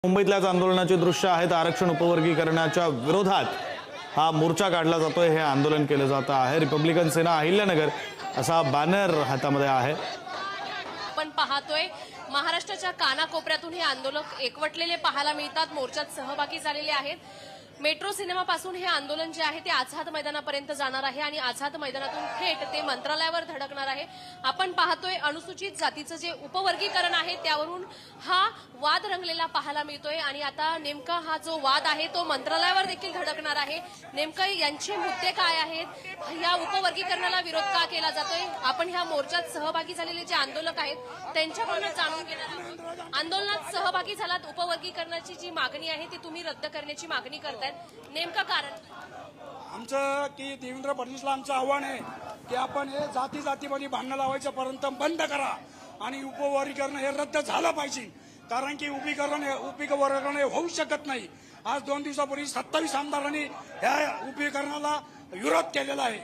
मुंबईतल्याच आंदोलनाचे दृश्य आहेत। आरक्षण उपवर्गीकरणाच्या विरोधात हा मोर्चा काढला जातोय। हे आंदोलन केलं जात आहे। रिपब्लिकन सेना अहिल्यानगर असा बॅनर हातामध्ये आहे। आपण पाहतोय महाराष्ट्राच्या कानाकोपऱ्यातून हे आंदोलक एकवटलेले पाहायला मिळतात, मोर्चात सहभागी झालेले आहेत। मेट्रो सिनेमापासून हे आंदोलन जे आहे ते आझाद मैदानापर्यंत जाणार आहे आणि आझाद मैदानातून थेट ते मंत्रालयावर धडकणार आहे। आपण पाहतोय अनुसूचित जातीचं जे उपवर्गीकरण आहे त्यावरून हा वाद रंगलेला पाहायला मिळतोय आणि आता नेमका हा जो वाद आहे तो मंत्रालयावर देखील धडकणार आहे। नेमकं यांचे मुद्दे काय आहेत, या उपवर्गीकरणाला विरोध का केला जातोय, आपण ह्या मोर्चात सहभागी झालेले जे आंदोलक आहेत त्यांच्याकडून जाणून घेणार आहोत। आंदोलनात सहभागी झालात, उपवर्गीकरणाची जी मागणी आहे ती तुम्ही रद्द करण्याची मागणी करताय, नेमका कारण आमचं की देवेंद्र फडणवीसला आमचं आव्हान आहे की आपण हे जाती जातीमध्ये भांडणं लावायचं पर्यंत बंद करा आणि उपवर्गीकरण हे रद्द झालं पाहिजे। कारण की उपवर्गीकरण हे होऊ शकत नाही। आज 2 दिवसापूर्वी 27 आमदारांनी या उपवर्गीकरणाला विरोध केलेला आहे।